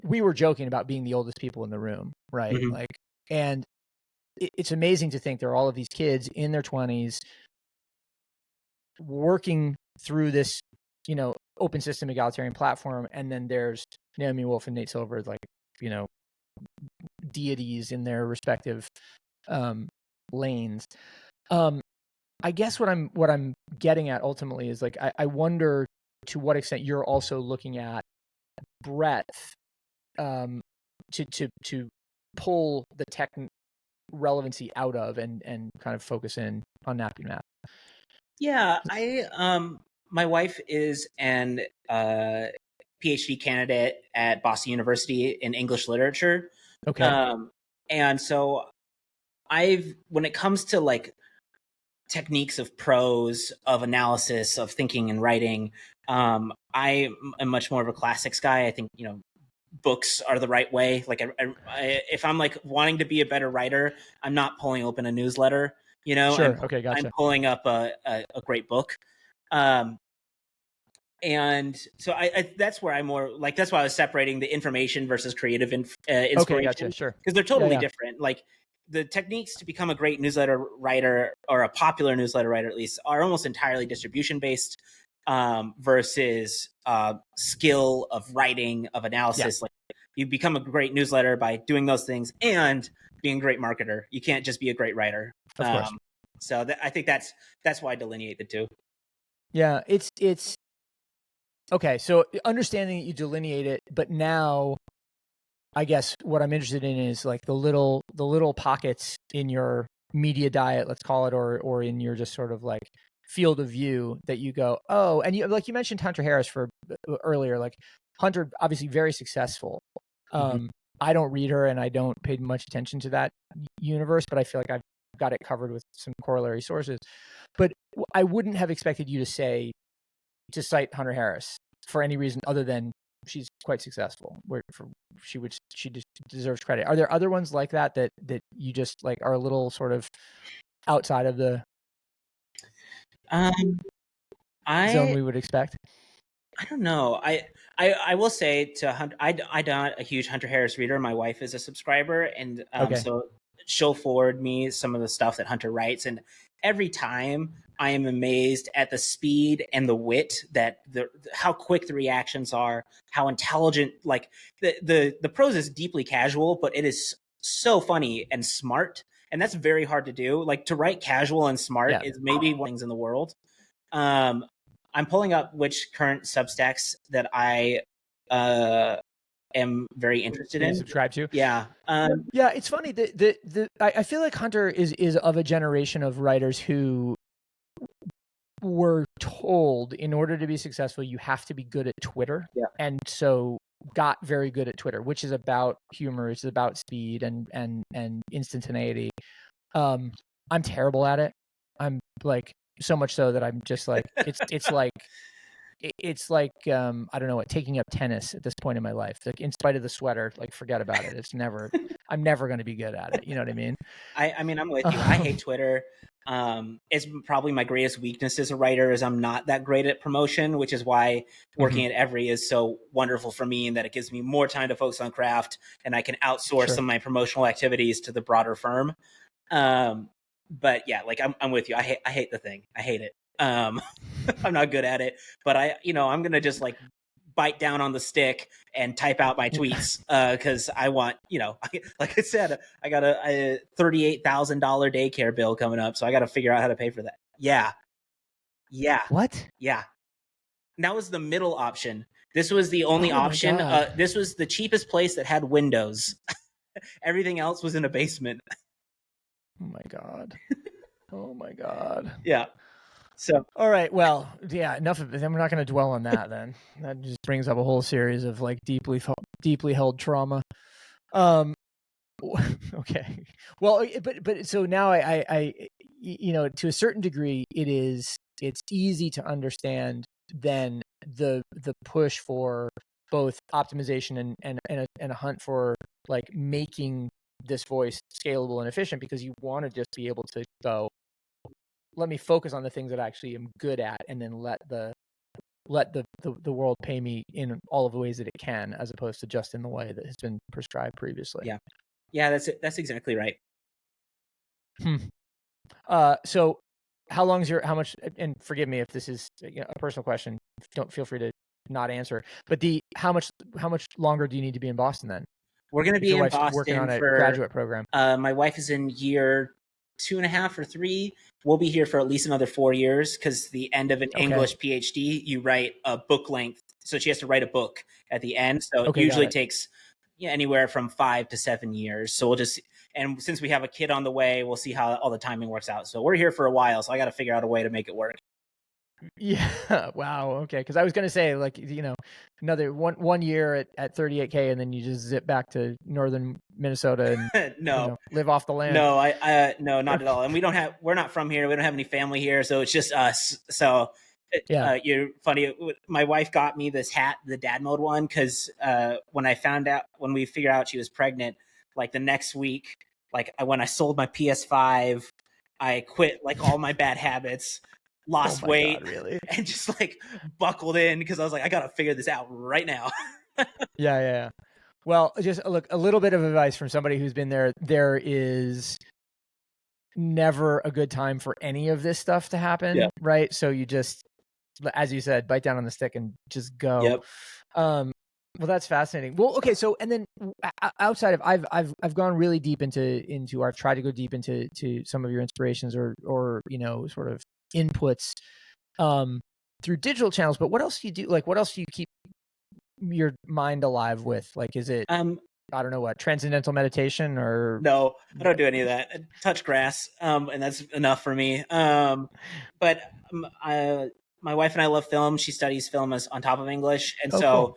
we were joking about being the oldest people in the room, right? Like, and it's amazing to think there are all of these kids in their 20s working through this, open system egalitarian platform, and then there's Naomi Wolf and Nate Silver, like, deities in their respective lanes. I guess what I'm getting at ultimately is like I wonder to what extent you're also looking at breadth to pull the tech relevancy out of and kind of focus in on Napkin Math. Yeah, my wife is an PhD candidate at Boston University in English literature. Okay. And so when it comes to like techniques of prose, of analysis, of thinking and writing, I am much more of a classics guy. I think, books are the right way. Like if I'm like wanting to be a better writer, I'm not pulling open a newsletter, Sure. Okay. Gotcha. I'm pulling up a great book. And so that's where I'm more like, that's why I was separating the information versus creative inspiration. Okay, gotcha. Sure. Because they're totally different. Like the techniques to become a great newsletter writer, or a popular newsletter writer at least, are almost entirely distribution based versus skill of writing, of analysis. Like you become a great newsletter by doing those things and being a great marketer. You can't just be a great writer. Of course. So I think that's why I delineate the two. Yeah, it's okay. So understanding that you delineate it, but now I guess what I'm interested in is like the little pockets in your media diet, let's call it, or in your just sort of like field of view that you go, oh, and you like you mentioned Hunter Harris earlier, like Hunter obviously very successful. I don't read her and I don't pay much attention to that universe, but I feel like I've got it covered with some corollary sources. But I wouldn't have expected you to cite Hunter Harris for any reason other than she's quite successful. She just deserves credit. Are there other ones like that you just like are a little sort of outside of the zone we would expect? I don't know. I will say to Hunter, I'm not a huge Hunter Harris reader. My wife is a subscriber, and so she'll forward me some of the stuff that Hunter writes, and every time I am amazed at the speed and the wit that how quick the reactions are, how intelligent. Like the prose is deeply casual, but it is so funny and smart, and that's very hard to do. Like to write casual and smart is maybe one of the things in the world. I'm pulling up which current Substacks that I am very interested in. Subscribe to. Yeah. Yeah, it's funny that I feel like Hunter is of a generation of writers who were told in order to be successful, you have to be good at Twitter. Yeah. And so got very good at Twitter, which is about humor, it's about speed and instantaneity. I'm terrible at it. I'm like, so much so that I'm just like, it's like it's like I don't know what, taking up tennis at this point in my life. Like, in spite of the sweater, like, forget about it. I'm never going to be good at it. You know what I mean? I mean, I'm with you. I hate Twitter. It's probably my greatest weakness as a writer is I'm not that great at promotion, which is why working at Every is so wonderful for me, and that it gives me more time to focus on craft, and I can outsource some of my promotional activities to the broader firm. But yeah, like I'm with you. I hate the thing. I hate it. I'm not good at it, but I'm going to just like bite down on the stick and type out my tweets because I want, like I said, I got a $38,000 daycare bill coming up, so I got to figure out how to pay for that. Yeah. What? Yeah. And that was the middle option. This was the only option. This was the cheapest place that had windows. Everything else was in a basement. Oh my God. Oh my God. Yeah. So, all right. Well, yeah, enough of it. Then we're not going to dwell on that then. That just brings up a whole series of like deeply held trauma. Okay. Well, but so now I to a certain degree it's easy to understand then the push for both optimization and a hunt for like making this voice scalable and efficient, because you want to just be able to go, let me focus on the things that I actually am good at, and then let the world pay me in all of the ways that it can, as opposed to just in the way that has been prescribed previously. Yeah, that's exactly right. So how much, and forgive me if this is a personal question, don't feel free to not answer, but how much longer do you need to be in Boston then? We're going to be in Boston working on a for graduate program. My wife is in year 2.5 or 3. We'll be here for at least another 4 years, because the end of an English PhD, you write a book length. So she has to write a book at the end. So it usually takes anywhere from 5 to 7 years. So and since we have a kid on the way, we'll see how all the timing works out. So we're here for a while. So I got to figure out a way to make it work. Yeah. Wow. Okay. Because I was going to say, like, another one year at 38K, and then you just zip back to northern Minnesota and no, live off the land. No, no, not at all. And we're not from here. We don't have any family here, so it's just us. So you're funny. My wife got me this hat, the dad mode one, because when we figured out she was pregnant, like the next week, like when I sold my PS5, I quit like all my bad habits, lost weight, God, really? and just like buckled in, because I was like, I got to figure this out right now. Yeah. Well, just look, a little bit of advice from somebody who's been there. There is never a good time for any of this stuff to happen, right? So you just, as you said, bite down on the stick and just go. Yep. Well, that's fascinating. Well, okay. So, and then outside of, I've gone really deep into, or I've tried to go deep into some of your inspirations or sort of inputs through digital channels. But what else do you do? Like, what else do you keep your mind alive with? Like, is it I don't know what, transcendental meditation? Or no, I don't do any of that. I touch grass, and that's enough for me. But my wife and I love film. She studies film as on top of English, and cool.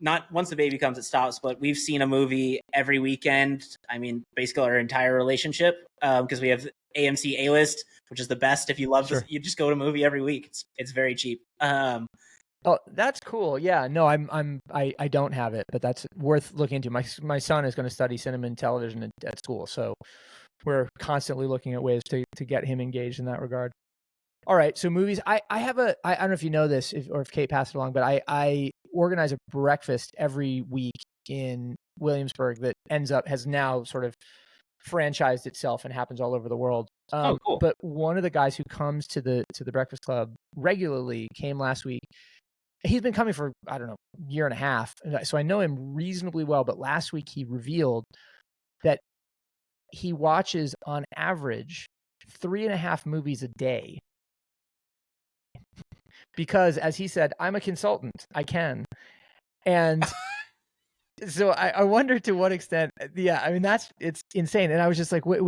Not once the baby comes, it stops. But we've seen a movie every weekend. I mean, basically our entire relationship, because we have AMC A-List, which is the best. If you love this, you just go to a movie every week. It's very cheap. Oh, that's cool. Yeah, no, I don't have it, but that's worth looking into. My son is going to study cinema and television at school, so we're constantly looking at ways to get him engaged in that regard. All right, so movies. I don't know if you know this, or if Kate passed it along, but I organize a breakfast every week in Williamsburg that has now sort of franchised itself and happens all over the world. Cool. But one of the guys who comes to the Breakfast Club regularly came last week. He's been coming for, I don't know, a year and a half. So I know him reasonably well. But last week he revealed that he watches on average 3.5 movies a day. Because, as he said, I'm a consultant. I can. And so I wonder to what extent. Yeah, I mean, it's insane. And I was just like, wait,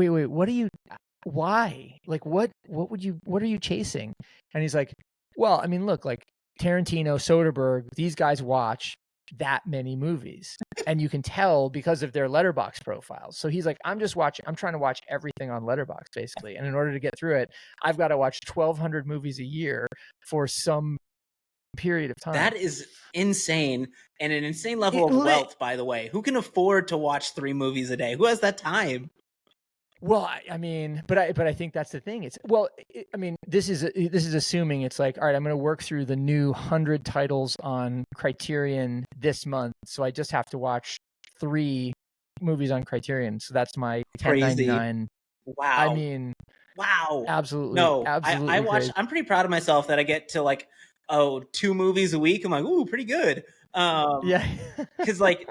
why? Like, what are you chasing? And he's like, well, I mean, look, like Tarantino, Soderbergh, these guys watch that many movies, and you can tell because of their Letterboxd profiles. So he's like, I'm trying to watch everything on Letterboxd, basically. And in order to get through it, I've got to watch 1,200 movies a year for some period of time. That is insane, and an insane level of wealth, by the way. Who can afford to watch 3 movies a day? Who has that time? Well, I mean, but I think that's the thing. It's I mean, this is assuming it's like, all right, I'm going to work through the new 100 titles on Criterion this month, so I just have to watch 3 movies on Criterion. So that's my $10.99. Wow. I mean, wow. Absolutely. No, absolutely. I watch. I'm pretty proud of myself that I get to like 2 movies a week. I'm like, ooh, pretty good. Yeah. Because like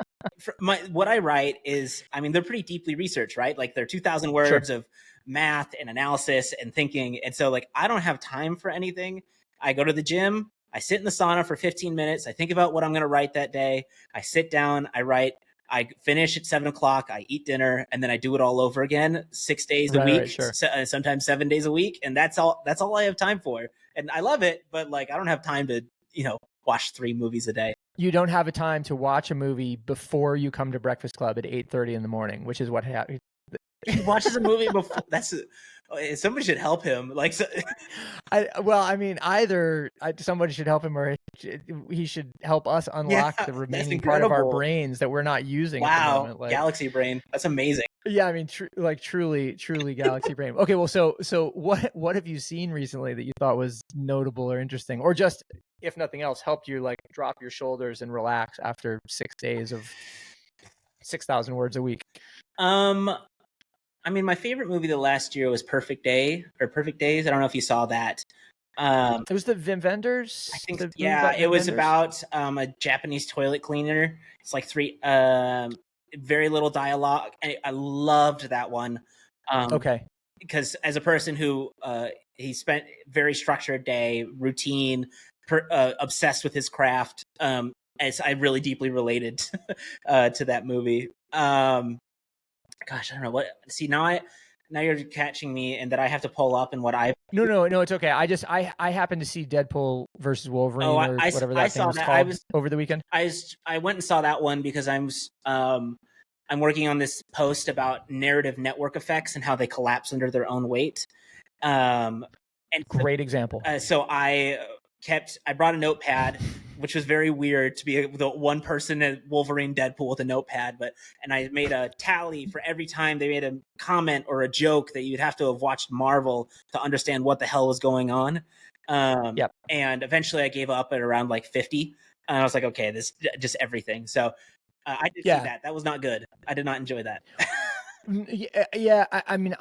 what I write is, I mean, they're pretty deeply researched, right? Like they're 2,000 words of math and analysis and thinking. And so like, I don't have time for anything. I go to the gym, I sit in the sauna for 15 minutes. I think about what I'm going to write that day. I sit down, I write, I finish at 7 o'clock, I eat dinner, and then I do it all over again 6 days a week, sometimes 7 days a week. And that's all I have time for. And I love it, but like, I don't have time to, watch 3 movies a day. You don't have a time to watch a movie before you come to Breakfast Club at 8:30 in the morning, which is what happened. He watches a movie before. Somebody should help him. Like, either somebody should help him, or he should help us unlock the remaining part of our brains that we're not using. Wow, at the moment. Like, galaxy brain. That's amazing. Yeah, I mean, truly galaxy brain. Okay, well, so what have you seen recently that you thought was notable or interesting, or just, if nothing else, helped you like drop your shoulders and relax after 6 days of 6,000 words a week? I mean, my favorite movie the last year was Perfect Days. I don't know if you saw that. It was the Wim Wenders. I think, it was about a Japanese toilet cleaner. It's like 3, very little dialogue. I loved that one. Okay. Because as a person who he spent very structured day, routine, obsessed with his craft, as I really deeply related to that movie. Gosh, I don't know what. See, now you're catching me, and that I have to pull up and what I. No, it's okay. I happened to see Deadpool versus Wolverine, or whatever that thing was called over the weekend. I went and saw that one because I'm working on this post about narrative network effects and how they collapse under their own weight. And great example. So I brought a notepad, which was very weird to be the one person at Wolverine Deadpool with a notepad, and I made a tally for every time they made a comment or a joke that you'd have to have watched Marvel to understand what the hell was going on. Yep. And eventually I gave up at around like 50. And I was like, okay, this just everything. So I did see that. That was not good. I did not enjoy that. Yeah. I mean,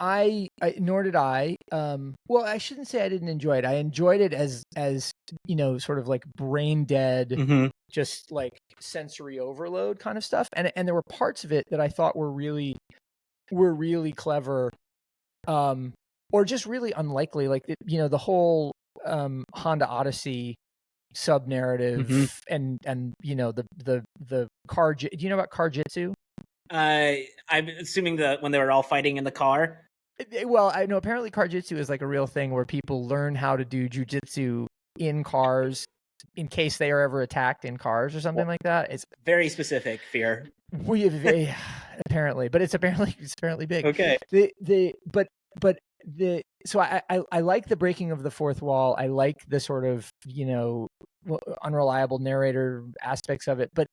nor did I. Well, I shouldn't say I didn't enjoy it. I enjoyed it as sort of like brain dead, just like sensory overload kind of stuff. And there were parts of it that I thought were really clever, or just really unlikely. Like the whole Honda Odyssey sub narrative, and the car. Do you know about car jitsu? I'm assuming that when they were all fighting in the car. Well, I know apparently car jitsu is like a real thing where people learn how to do jujitsu in cars in case they are ever attacked in cars or something like that. It's very specific fear. We have apparently, but it's apparently big. Okay. So I like the breaking of the fourth wall. I like the sort of unreliable narrator aspects of it, but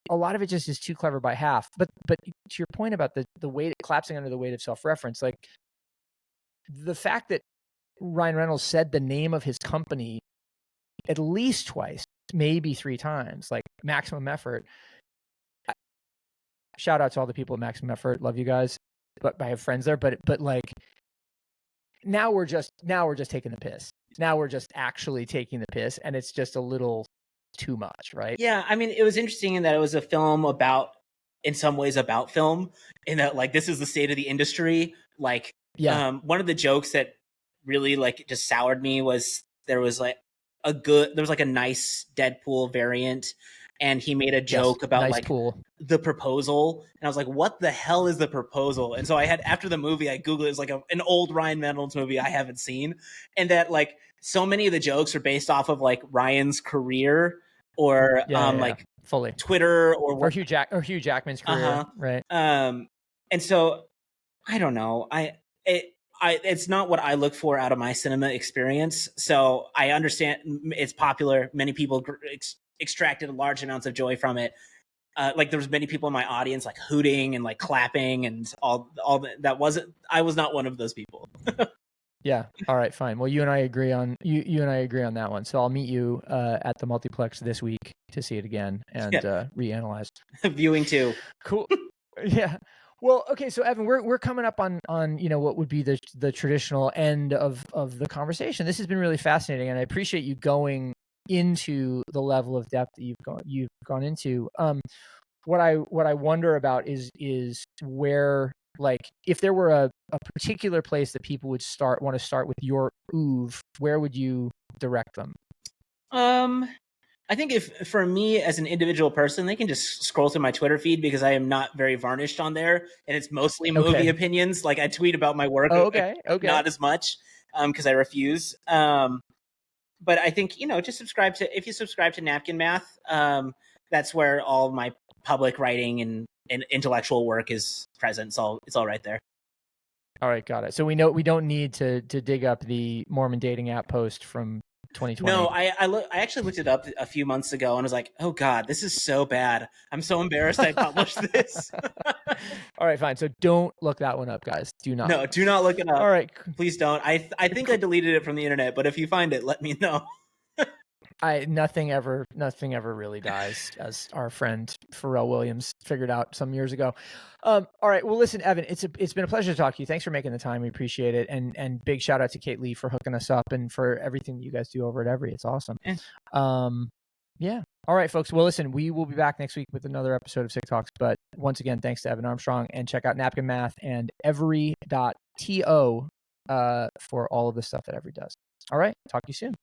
a lot of it just is too clever by half. But to your point about the weight collapsing under the weight of self-reference, like the fact that Ryan Reynolds said the name of his company at least twice, maybe 3 times, like Maximum Effort. Shout out to all the people at Maximum Effort. Love you guys. But I have friends there. But like now we're just taking the piss. Now we're just actually taking the piss, and it's just a little too much, right? Yeah, I mean, it was interesting in that it was a film in some ways about film, in that like this is the state of the industry. Like, one of the jokes that really like just soured me was there was like a nice Deadpool variant, and he made a joke about the proposal, and I was like, what the hell is the proposal? And so I had, after the movie, I Googled it. It's like an old Ryan Reynolds movie I haven't seen, and that like so many of the jokes are based off of like Ryan's career or like fully Twitter or Hugh Jackman's career, right? And so I don't know. it's not what I look for out of my cinema experience. So I understand it's popular. Many people extracted large amounts of joy from it. Like there was many people in my audience like hooting and like clapping and all that. Wasn't, I was not one of those people. Yeah. All right, fine. Well, you and I agree on that one. So I'll meet you at the multiplex this week to see it again and reanalyze. Viewing too. Cool. Yeah. Well, okay. So Evan, we're coming up on what would be the traditional end of the conversation. This has been really fascinating, and I appreciate you going into the level of depth that you've gone into. What I wonder about is where, like, if there were a particular place that people would want to start with your oeuvre, where would you direct them? I think if for me as an individual person, they can just scroll through my Twitter feed because I am not very varnished on there, and it's mostly movie opinions. Like I tweet about my work, not as much because I refuse. But I think just if you subscribe to Napkin Math, that's where all my public writing and intellectual work is present. So it's all right there. All right, got it. So we don't need to dig up the Mormon dating app post from 2020. No, I actually looked it up a few months ago and was like, oh God, this is so bad. I'm so embarrassed I published this. All right, fine. So don't look that one up, guys. Do not. No, do not look it up. All right. Please don't. I think I deleted it from the internet, but if you find it, let me know. Nothing ever really dies, as our friend Pharrell Williams figured out some years ago. All right. Well, listen, Evan, it's been a pleasure to talk to you. Thanks for making the time. We appreciate it. And big shout out to Kate Lee for hooking us up and for everything that you guys do over at Every. It's awesome. Yeah. All right, folks. Well, listen, we will be back next week with another episode of SIC Talks. But once again, thanks to Evan Armstrong, and check out Napkin Math and Every.to for all of the stuff that Every does. All right. Talk to you soon.